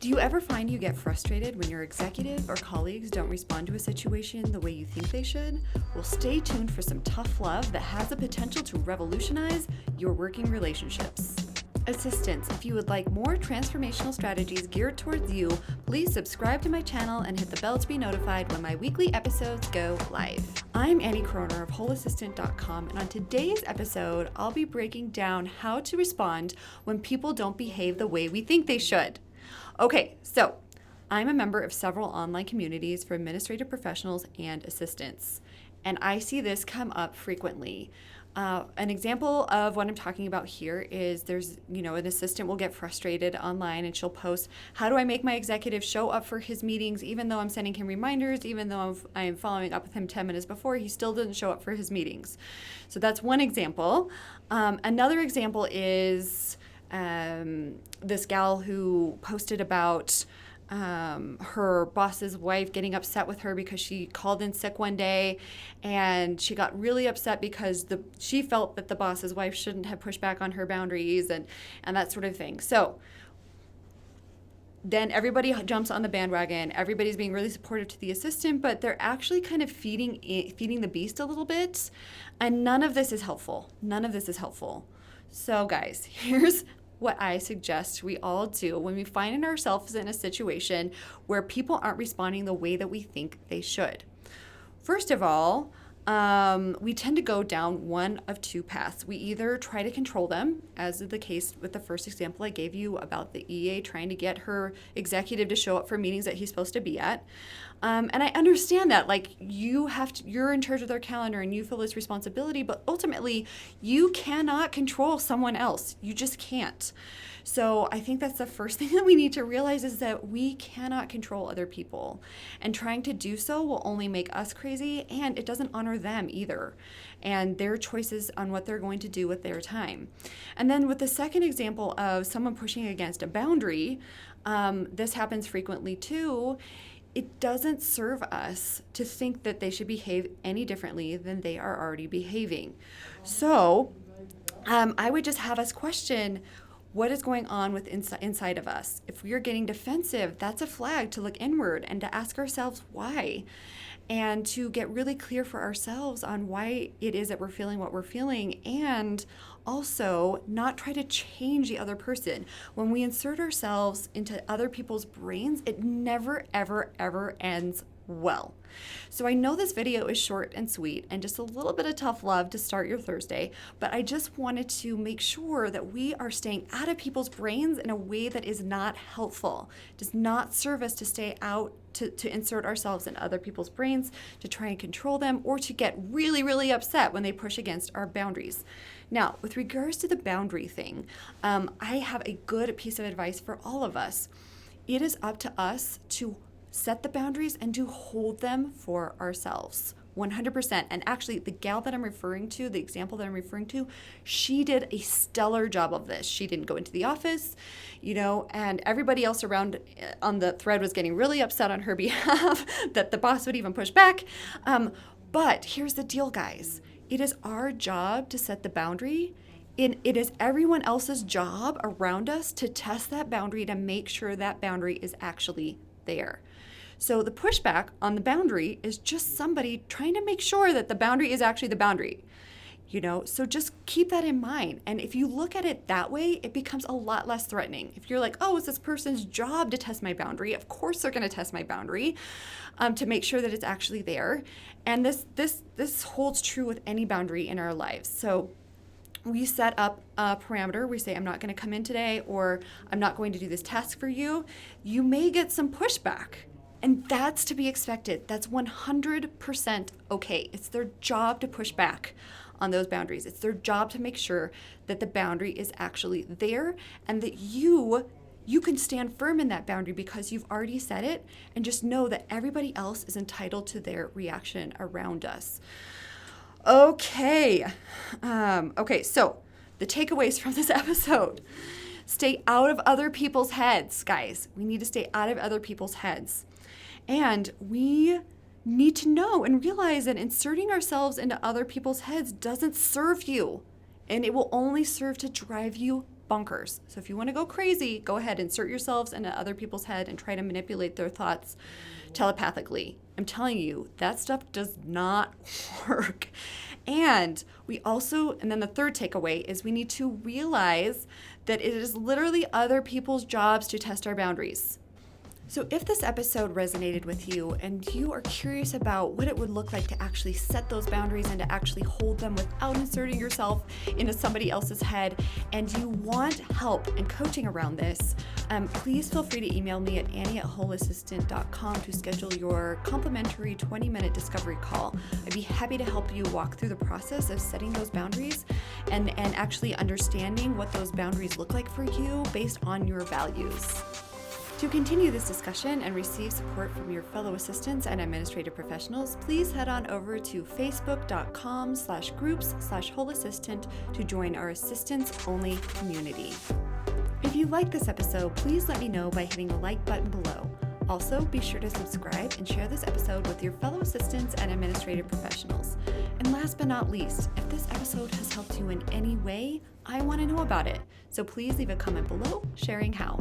Do you ever find you get frustrated when your executive or colleagues don't respond to a situation the way you think they should? Well, stay tuned for some tough love that has the potential to revolutionize your working relationships. Assistants, if you would like more transformational strategies geared towards you, please subscribe to my channel and hit the bell to be notified when my weekly episodes go live. I'm Croner of wholeassistant.com, and on today's episode, I'll be breaking down how to respond when people don't behave the way we think they should. Okay, so I'm a member of several online communities for administrative professionals and assistants, and I see this come up frequently. An example of what I'm talking about here is an assistant will get frustrated online and she'll post, how do I make my executive show up for his meetings even though I'm sending him reminders, even though I'm following up with him 10 minutes before, he still doesn't show up for his meetings. So that's one example. Another example is this gal who posted about her boss's wife getting upset with her because she called in sick one day, and she got really upset because she felt that the boss's wife shouldn't have pushed back on her boundaries and that sort of thing. So then everybody jumps on the bandwagon. Everybody's being really supportive to the assistant, but they're actually kind of feeding the beast a little bit, and none of this is helpful. So guys, here's what I suggest we all do when we find ourselves in a situation where people aren't responding the way that we think they should. First of all, we tend to go down one of two paths. We either try to control them, as is the case with the first example I gave you about the EA trying to get her executive to show up for meetings that he's supposed to be at. And I understand that, you're in charge of their calendar and you feel this responsibility, but ultimately you cannot control someone else. You just can't. So I think that's the first thing that we need to realize, is that we cannot control other people, and trying to do so will only make us crazy, and it doesn't honor them either and their choices on what they're going to do with their time. And then with the second example of someone pushing against a boundary, this happens frequently too. It doesn't serve us to think that they should behave any differently than they are already behaving. So I would just have us question what is going on with inside of us. If we are getting defensive, that's a flag to look inward and to ask ourselves why, and to get really clear for ourselves on why it is that we're feeling what we're feeling, and also not try to change the other person. When we insert ourselves into other people's brains, it never, ever, ever ends well. So I know this video is short and sweet and just a little bit of tough love to start your Thursday, but I just wanted to make sure that we are staying out of people's brains in a way that is not helpful. It does not serve us to stay out to insert ourselves in other people's brains, to try and control them, or to get really, really upset when they push against our boundaries. Now, with regards to the boundary thing, I have a good piece of advice for all of us. It is up to us to set the boundaries and to hold them for ourselves 100%. And actually, the gal that I'm referring to, the example that I'm referring to, she did a stellar job of this. She didn't go into the office, and everybody else around on the thread was getting really upset on her behalf that the boss would even push back. But here's the deal, guys. It is our job to set the boundary. It is everyone else's job around us to test that boundary, to make sure that boundary is actually there. So the pushback on the boundary is just somebody trying to make sure that the boundary is actually the boundary. So just keep that in mind. And if you look at it that way, it becomes a lot less threatening. If you're like, oh, it's this person's job to test my boundary, of course they're going to test my boundary to make sure that it's actually there. And this holds true with any boundary in our lives. So we set up a parameter. We say, I'm not going to come in today, or I'm not going to do this task for you. You may get some pushback, and that's to be expected. That's 100% okay. It's their job to push back on those boundaries. It's their job to make sure that the boundary is actually there, and that you can stand firm in that boundary because you've already set it, and just know that everybody else is entitled to their reaction around us. Okay, so the takeaways from this episode: stay out of other people's heads, guys. We need to stay out of other people's heads. And we need to know and realize that inserting ourselves into other people's heads doesn't serve you, and it will only serve to drive you bonkers. So if you want to go crazy, go ahead, insert yourselves into other people's head and try to manipulate their thoughts telepathically. I'm telling you, that stuff does not work. And then the third takeaway is we need to realize that it is literally other people's jobs to test our boundaries. So if this episode resonated with you and you are curious about what it would look like to actually set those boundaries and to actually hold them without inserting yourself into somebody else's head, and you want help and coaching around this, please feel free to email me at annie@wholeassistant.com to schedule your complimentary 20-minute discovery call. I'd be happy to help you walk through the process of setting those boundaries and actually understanding what those boundaries look like for you based on your values. To continue this discussion and receive support from your fellow assistants and administrative professionals, please head on over to facebook.com/groups/wholeassistant to join our assistants-only community. If you like this episode, please let me know by hitting the like button below. Also, be sure to subscribe and share this episode with your fellow assistants and administrative professionals. And last but not least, if this episode has helped you in any way, I want to know about it. So please leave a comment below sharing how.